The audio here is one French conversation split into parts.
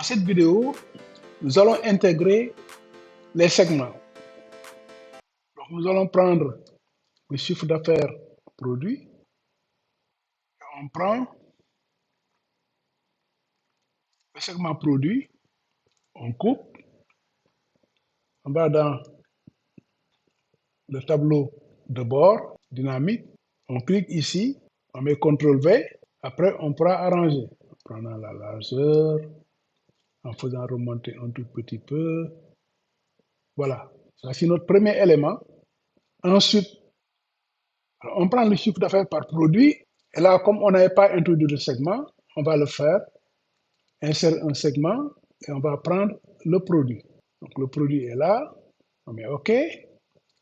Dans cette vidéo, nous allons intégrer les segments. Donc, nous allons prendre le chiffre d'affaires produit. On prend le segment produit, on coupe, on va dans le tableau de bord dynamique, on clique ici, on met CTRL V, après on pourra arranger en prenant la largeur, en faisant remonter un tout petit peu. Voilà, ça c'est notre premier élément. Ensuite, on prend le chiffre d'affaires par produit, et là, comme on n'avait pas introduit de segment, on va le faire, insérer un segment, et on va prendre le produit. Donc le produit est là, on met OK,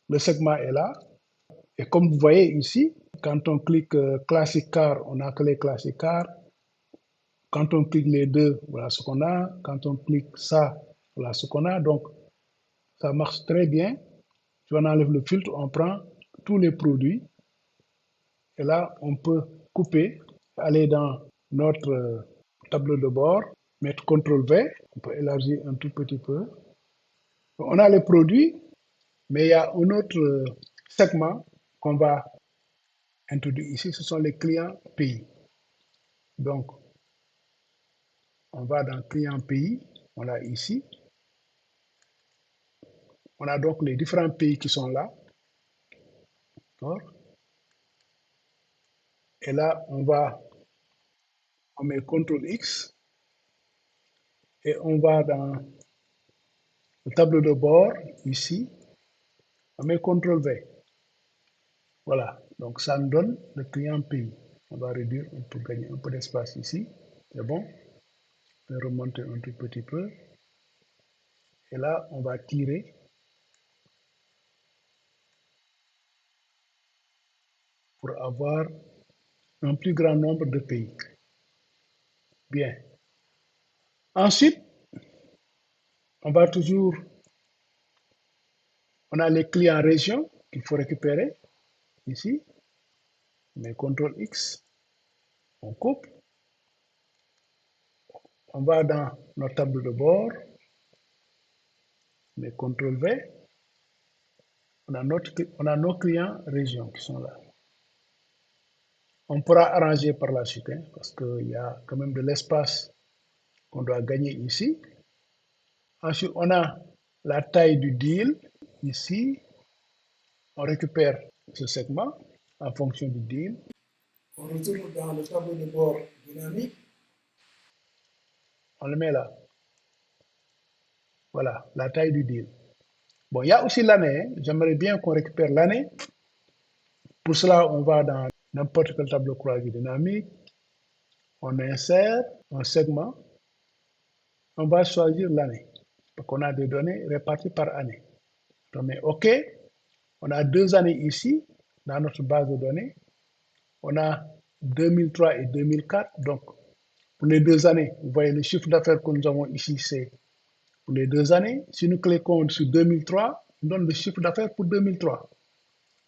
le segment est là, et comme vous voyez ici, quand on clique Classic Car, on a que les Classic Car. Quand on clique les deux, voilà ce qu'on a. Quand on clique ça, voilà ce qu'on a. Donc, ça marche très bien. Si on enlève le filtre, on prend tous les produits. Et là, on peut couper, aller dans notre tableau de bord, mettre CTRL V, on peut élargir un tout petit peu. On a les produits, mais il y a un autre segment qu'on va introduire ici, ce sont les clients pays. Donc, on va dans client pays, on l'a ici. On a donc les différents pays qui sont là. Et là, on met CTRL X et on va dans le tableau de bord, ici, on met CTRL V. Voilà, donc ça nous donne le client pays. On va réduire, on peut gagner un peu d'espace ici. C'est bon. On peut remonter un tout petit peu. Et là, on va tirer. Pour avoir un plus grand nombre de pays. Bien. Ensuite, on va toujours, on a les clients régions qu'il faut récupérer. Ici, on met CTRL X, on coupe. On va dans notre tableau de bord, on met CTRL V. On a nos clients régions qui sont là. On pourra arranger par la suite, hein, parce qu'il y a quand même de l'espace qu'on doit gagner ici. Ensuite, on a la taille du deal. Ici, on récupère ce segment en fonction du deal. On retourne dans le tableau de bord dynamique. On le met là. Voilà, la taille du deal. Bon, il y a aussi l'année. Hein. J'aimerais bien qu'on récupère l'année. Pour cela, on va dans n'importe quel tableau croisé dynamique. On insère un segment. On va choisir l'année. Donc, on a des données réparties par année. On met OK. On a 2 années ici, dans notre base de données. On a 2003 et 2004. Donc, pour les 2 années, vous voyez le chiffre d'affaires que nous avons ici, c'est pour les 2 années. Si nous cliquons sur 2003, on donne le chiffre d'affaires pour 2003.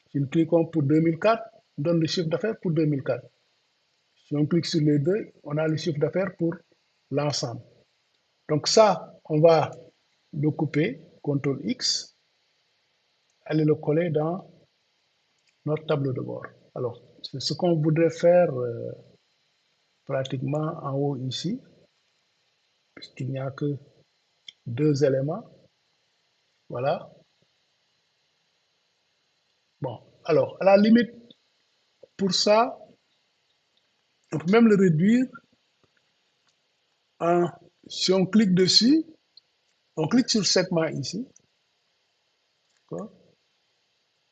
Si nous cliquons pour 2004, on donne le chiffre d'affaires pour 2004. Si on clique sur les deux, on a le chiffre d'affaires pour l'ensemble. Donc ça, on va le couper, CTRL X, aller le coller dans notre tableau de bord. Alors, c'est ce qu'on voudrait faire pratiquement en haut ici, puisqu'il n'y a que 2 éléments. Voilà. Bon, alors, à la limite, pour ça, on peut même le réduire si on clique dessus, on clique sur le segment ici.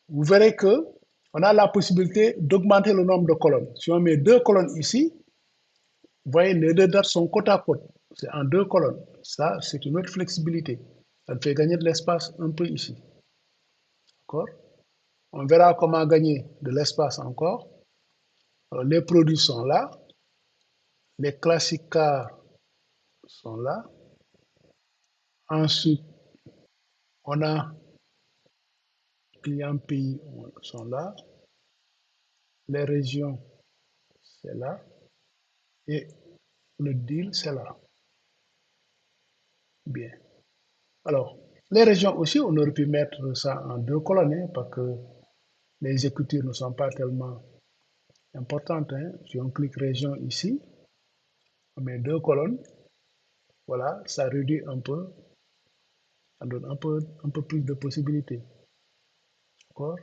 Vous verrez que on a la possibilité d'augmenter le nombre de colonnes. Si on met 2 colonnes ici, vous voyez, les 2 dates sont côte à côte. C'est en 2 colonnes. Ça, c'est une autre flexibilité. Ça me fait gagner de l'espace un peu ici. D'accord? On verra comment gagner de l'espace encore. Alors, les produits sont là. Les classiques cars sont là. Ensuite, on a clients pays sont là. Les régions, c'est là. Et le deal, c'est là. Bien. Alors, les régions aussi, on aurait pu mettre ça en deux colonnes, hein, parce que les écritures ne sont pas tellement importantes, hein. Si on clique région ici, on met deux colonnes, voilà, ça réduit un peu, ça donne un peu plus de possibilités. D'accord?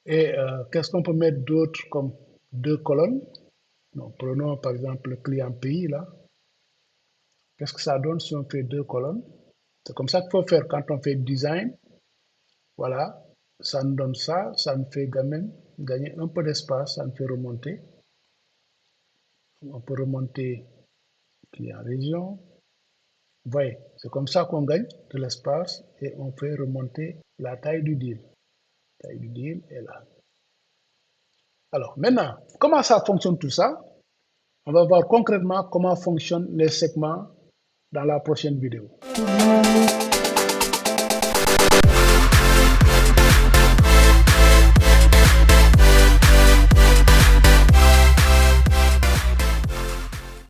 Et qu'est-ce qu'on peut mettre d'autre comme deux colonnes? Donc, prenons par exemple le client pays, là. Qu'est-ce que ça donne si on fait deux colonnes? C'est comme ça qu'il faut faire quand on fait design. Voilà, ça nous donne ça, ça nous fait quand même gagner un peu d'espace, ça nous fait remonter. On peut remonter client région. Vous voyez, c'est comme ça qu'on gagne de l'espace et on fait remonter la taille du deal. La taille du deal est là. Alors maintenant, comment ça fonctionne tout ça? On va voir concrètement comment fonctionnent les segments dans la prochaine vidéo.